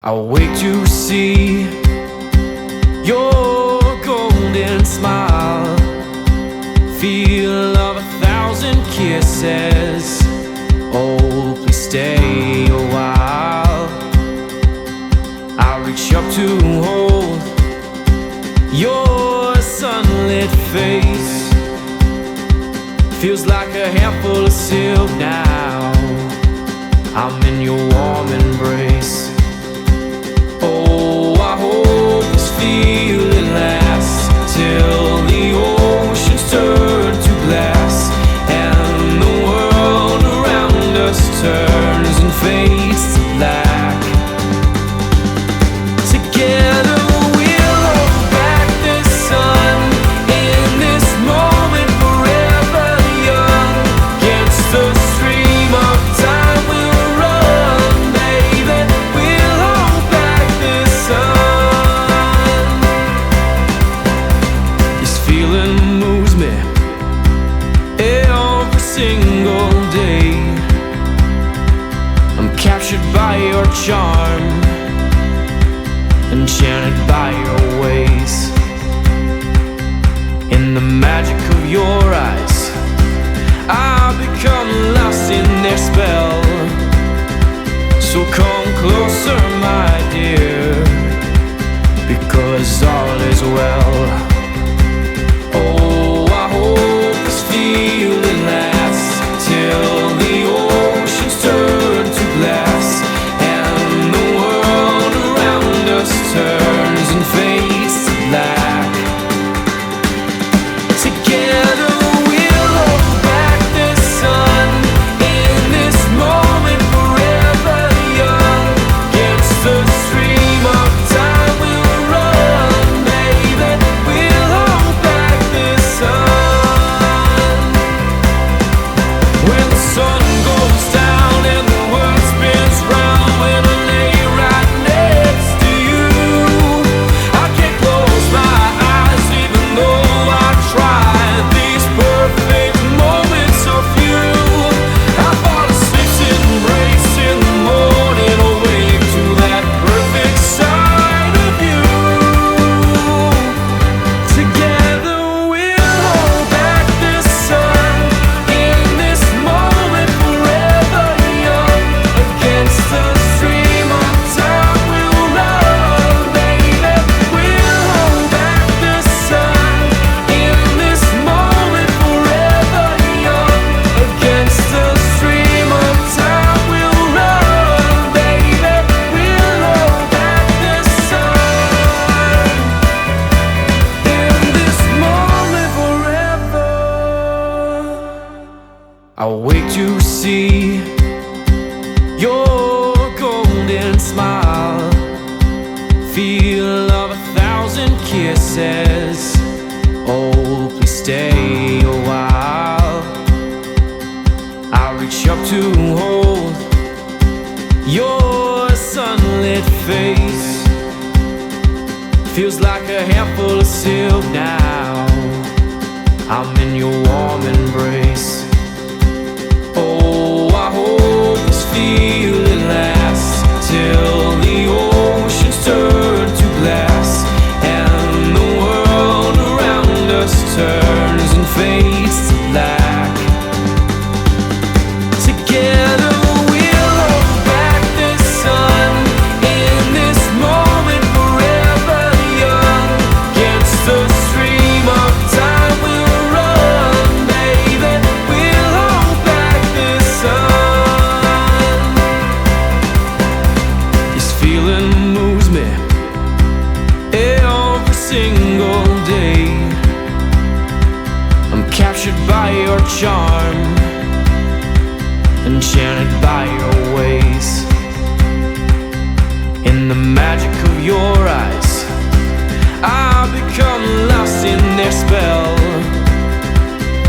I'll wait to see your golden smile, feel of 1,000 kisses. Oh, please stay a while. I'll reach up to hold your sunlit face. Feels like a handful of silk now. I'm in your warm embrace. Oh, I hope this feeling lasts till the oceans turn to glass and the world around us turns and fades to black. Together we'll hold back the sun in this moment, forever young. Against the stream of time we'll run, baby. We'll hold back the sun. This feeling moves me every single day. I'm captured by your charm, enchanted by your ways. In the magic of your eyes, I've become lost in their spell. So come closer, my dear, because all is well. Oh, I hope this feeling lasts till the oceans turn to glass and the world around us turns and fades to black. Together we'll hold back the sun in this moment, forever young. Against the stream of time we'll run, baby. We'll hold back the sun. When the sun goes down and the world spins round, when I lay right next to you, I can't close my eyes even though I try. These perfect moments of you, I fall asleep to embrace in the morning, awake to that perfect side of you. Together we'll hold back the sun in this moment, forever young. Against the stream of time we'll run, baby. We'll hold back the sun in this moment, forever young. Against the stream of time we'll run, baby. We'll hold back the sun in this moment, forever. I'll wait to see your golden smile, feel of 1,000 kisses. Oh, please stay a while. I'll reach up to hold your sunlit face. Feels like a handful of silk now. I'm in your warm embrace. Oh, I hope this feeling lasts till the oceans turn to glass and the world around us turns and fades to black. Together we'll hold back the sun in this moment, forever young. Against the stream of time we'll run, baby. We'll hold back the sun. This feeling moves me every single day. I'm captured by your charm, enchanted by your ways. In the magic of your eyes, I've become lost in their spell.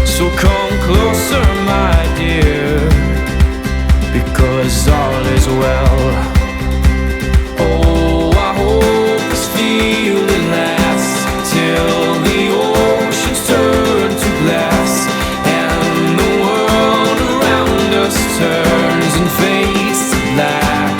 So come closer, my dear, because all is well. Oh, I hope this feeling lasts till the oceans turn to glass and the world around us turns and fades to black.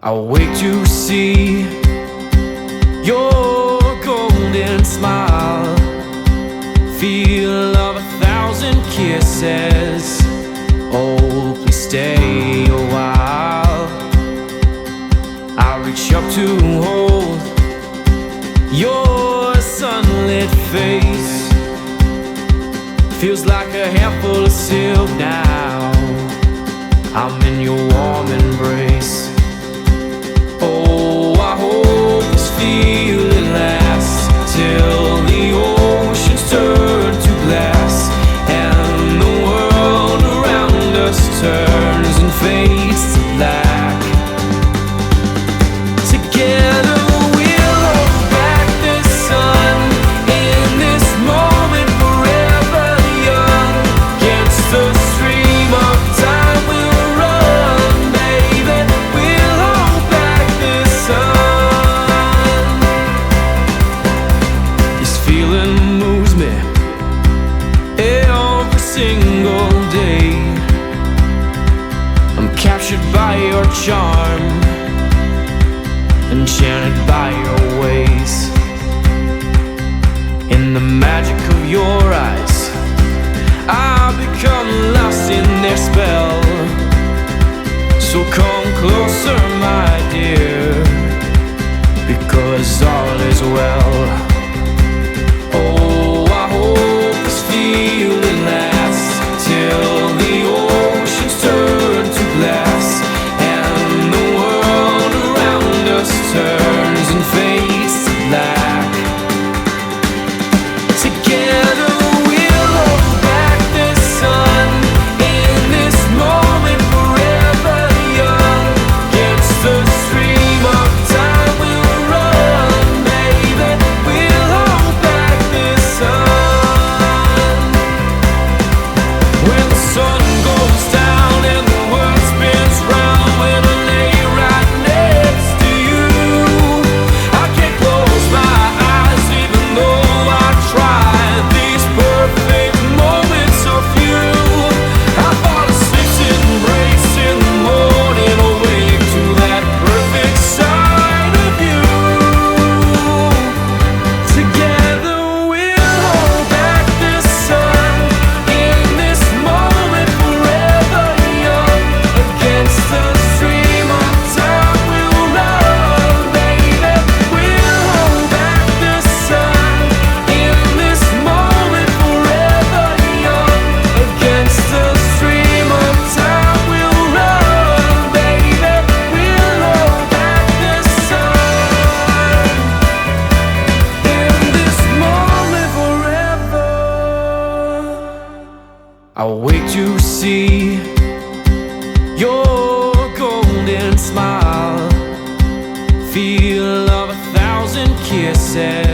I'll wait to see your golden smile, feel of 1,000 kisses. Oh, please stay a while. I'll reach up to hold your sunlit face. Feels like a handful of silk now. I'm in your warm embrace. Oh, I hope this feeling lasts till the oceans turn to glass and the world around us turns and fades to black. Together we'll hold back the sun in this moment, forever young. Against the stream of time we'll run, baby. We'll hold back the sun. This feeling moves me every single day. I'm captured by your charm, enchanted by your ways. In the magic of your eyes, I've become lost in their spell. So come closer, my dear, because all is well. Oh, I hope this feeling lasts till the oceans turn to glass and the world around us turns and fades to black. Together we'll hold back the sun in this moment, forever young. Against the stream of time we'll run, baby. We'll hold back the sun. When the sun goes down and the world spins round, when I lay right next to you, I can't close my eyes even though I try. These perfect moments of you, I fall asleep to embrace in the morning, awake to that perfect side of you. Together we'll hold back the sun in this moment, forever young. Against the stream of time we'll run, baby. We'll hold back the sun in this moment, forever young. Against the stream of time we'll run, baby. We'll hold back the sun in this moment, forever. I'll wait to see your golden smile, feel of 1,000 kisses.